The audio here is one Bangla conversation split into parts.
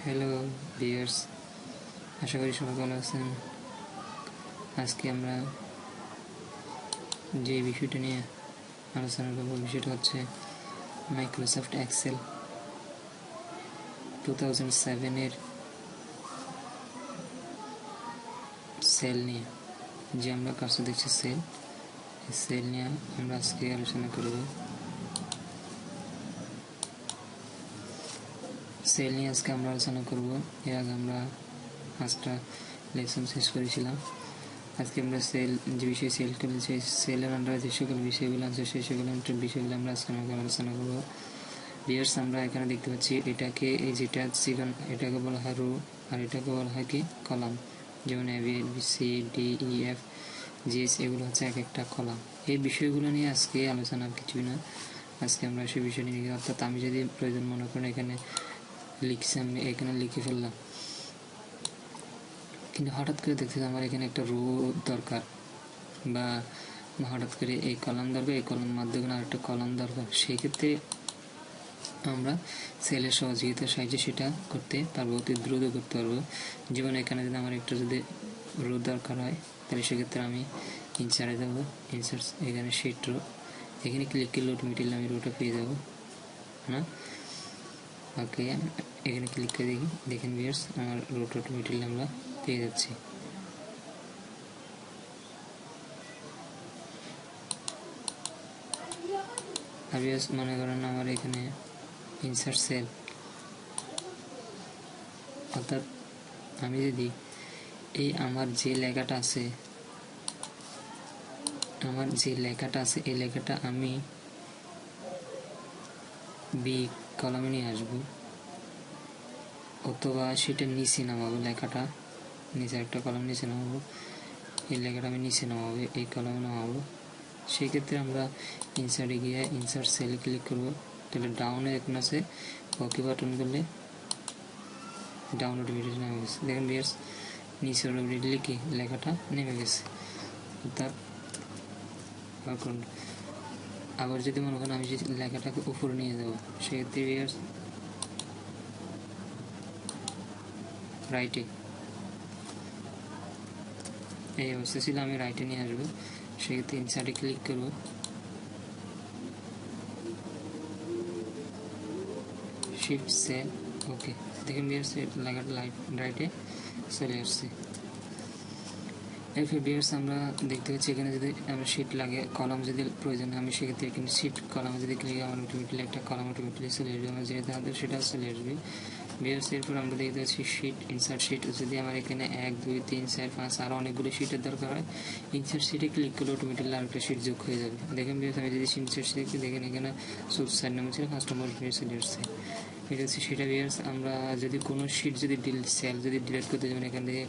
হ্যালো ভিউয়ার্স, আশা করি সবাই ভালো আছেন। আজকে আমরা যে বিষয়টা নিয়ে আলোচনা করব বিষয়টা হচ্ছে মাইক্রোসফট এক্সেল 2007-এর সেল নিয়ে। যে আমরা কাছে দেখছি সেল নিয়ে আমরা আজকে আলোচনা করব। সেল নিয়ে আজকে আমরা আলোচনা করব। এর আগে আমরা 5টা লেসন শেষ করেছিলাম। আজকে আমরা সেল যে বিষয়ে সেল করেছি, সেলের আন্ডারে যে সকল বিষয়গুলো আছে সেই সকল বিষয়গুলো আমরা আজকে আলোচনা করবো। ভিউয়ার্স, আমরা এখানে দেখতে পাচ্ছি এটাকে এটাকে বলা হয় রো, আর এটাকে বলা হয় কি কলাম। যেমন A B C D E F G S, এগুলো হচ্ছে এক একটা কলাম। এই বিষয়গুলো নিয়ে আজকে আলোচনা কিছুই না। আজকে আমরা সেই বিষয় নিয়ে, অর্থাৎ আমি যদি প্রয়োজন মনে করেন এখানে লিখছি, আমি এখানে লিখে ফেললাম, কিন্তু হঠাৎ করে দেখতে আমার এখানে একটা রো দরকার, বা হঠাৎ করে এই কলাম দরকার, এই কলাম মাধ্যমে আর একটা কলাম দরকার। সেই ক্ষেত্রে আমরা সেলের সহযোগিতার সাহায্যে সেটা করতে পারবো, অতি দ্রুত করতে পারবো। যেমন এখানে যদি আমার একটা যদি রো দরকার হয়, তাহলে সেক্ষেত্রে আমি ইনসার্টে যাবো, ইনসার্ট, এখানে শিট রো, এখানে ক্লিক করলে অটোমেটিকলি আমি রোটা পেয়ে যাবো না। ওকে, এখানে ক্লিক করে দেখেন ভিউয়ার্স, আমার রোটা অটোমেটিকলি আমরা পেয়ে যাচ্ছি। আর ভিউয়ার্স, মনে করেন আমার এখানে ইনসার্ট সেল, অর্থাৎ আমি যদি এই আমার যে লেখাটা আছে এই লেখাটা আমি বি কলামে নিয়ে আসবো, অথবা সেটা নিচে নামাবো, লেখাটা নিচে একটা কলাম নিচে নামাবো, এই লেখাটা আমি নিচে নামাবো, এই কলামে নামাবো। সেই ক্ষেত্রে আমরা ইনসার্টে গিয়ে ইনসার্ট সেলে ক্লিক করবো, তাহলে ডাউনে এখন আছে, ওকে বাটন করলে ডাউন অটোমেটিক নেমে গেছে। দেখেন ভিউয়ার্স, নিচে অটোমেটিকলি কি লেখাটা নেমে গেছে। অর্থাৎ আবার যদি মনে করেন আমি যদি লেখাটাকে উপরে নিয়ে যাবো, সেক্ষেত্রে ভিউয়ার্স রাইটে, এই অবস্থা ছিল, আমি রাইটে নিয়ে আসবো। সেক্ষেত্রে ইনসার্টে ক্লিক করবো, শিফট সেল, ওকে। দেখেন ভিউয়ার্স, লেখাটা রাইটে চলে আসছে। এরপর ভিউয়ার্স আমরা দেখতে পাচ্ছি এখানে যদি আমরা শিট লাগে, কলাম যদি প্রয়োজন হয়, আমি সেক্ষেত্রে এখানে শিট কলামে যদি ক্লিক, আমার অটোমেটিকলি একটা কলাম অটোমেটিকলি চলে আসবে, আমার যেটা হাতে সেটা চলে আসবে। ভিউয়ার্স, এরপর আমরা দেখতে পাচ্ছি শিট, ইনসার্ট শিট। যদি আমার এখানে 1 2 3 4 5 আরও অনেকগুলো শিটের দরকার হয়, ইনসার্ট শিটে ক্লিক করলে অটোমেটিকলি আরেকটা শিট যোগ হয়ে যাবে। দেখেন ভিউয়ার্স, আমি যদি ইনসার্ট শিটে দেখেন এখানে 4 নম্বর ছিল, 5 নম্বর চলে আসছে। এটা হচ্ছে সেটা। ভিউয়ার্স, আমরা যদি কোনো শিট যদি সেল যদি ডিলিট করতে, যেমন এখান থেকে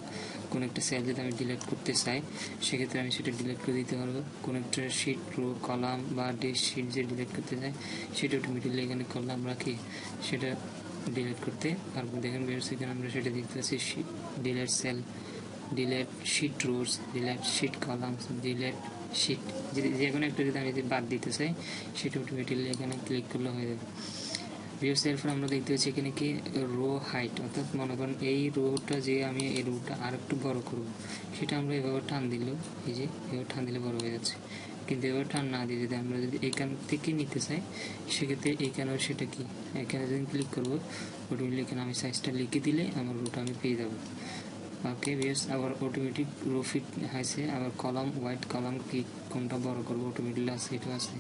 কোনো একটা সেল যদি আমি ডিলিট করতে চাই, সেক্ষেত্রে আমি সেটা ডিলিট করে দিতে পারবো। কোনো একটা শিট রো কলাম বা শিট যে ডিলিট করতে চাই, সেটা অটোমেটিকলি এখানে করলে আমরা কি সেটা ডিলিট করতে পারবো। দেখেন ভিউয়ার্স, এখানে আমরা সেটা দেখতে পাচ্ছি, delete cell, delete sheet rows, delete sheet columns, delete sheet, যে কোনো একটা যদি আমি যদি বাদ দিতে চাই, সেটা অটোমেটিকলি এখানে ক্লিক করলে হয়ে যাবে। ভিউয়ার্স, এরপর আমরা দেখতে পাচ্ছি এখানে কি রো হাইট, অর্থাৎ মনে করেন এই রোটা যে আমি এই রোটা আর একটু বড় করবো, সেটা আমরা এভাবে টান দিলেও, এই যে এভাবে টান দিলে বড় হয়ে যাচ্ছে। কিন্তু এভাবে টান না দিয়ে যদি আমরা যদি এখান থেকে নিতে চাই, সেক্ষেত্রে এখানেও সেটা কি, এখানে যদি ক্লিক করবো, অটোমেটিক এখানে আমি সাইজটা লিখে দিলে আমার রোটা আমি পেয়ে যাবো। ওকে ভিউয়ার্স, আবার অটোমেটিক রো ফিট আছে, আবার কলাম হোয়াইট কলাম কি কোনটা বড় করবো অটোমেটিকলি আছে, এটা আছে।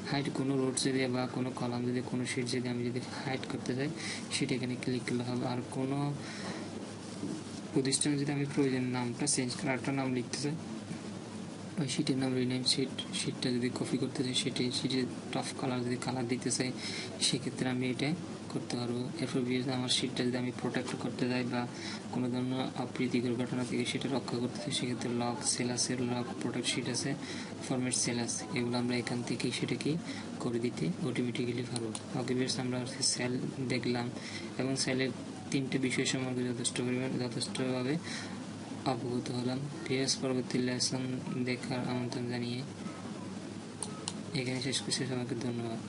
হাইট কোনো রোড যদি বা কোনো কলাম যদি কোনো শিট যদি আমি যদি হাইট করতে চাই, সেটা এখানে ক্লিক করলে হবে। আর কোনো প্রতিষ্ঠানে যদি আমি প্রয়োজন নামটা চেঞ্জ করে একটা নাম লিখতে চাই, ওই শিটের নাম রিনেম শিটটা যদি কপি করতে চাই, শিটের টাফ কালার যদি কালার দিতে চাই, সেক্ষেত্রে আমি এটা করতে পারবো। এরপর আমার শিটটা যদি আমি প্রোটেক্ট করতে চাই বা কোনো ধরনের অপ্রীতিকর ঘটনা থেকে সেটা রক্ষা করতে চাই, সেক্ষেত্রে লক সেল আছে, লক প্রোটেক্ট শিট আছে, ফরম্যাট সেল আছে, এগুলো আমরা এখান থেকেই সেটাকে করে দিতে অটোমেটিক্যালি পারবো। ওকে ভিউয়ার্স, আমরা সেল দেখলাম এবং সেলের 3টে বিষয় সম্পর্কে যথেষ্টভাবে অবগত হলাম। ভিউয়ার্স, পরবর্তী লেসন দেখার আমন্ত্রণ জানিয়ে এখানে শেষ করছি। সবাইকে ধন্যবাদ।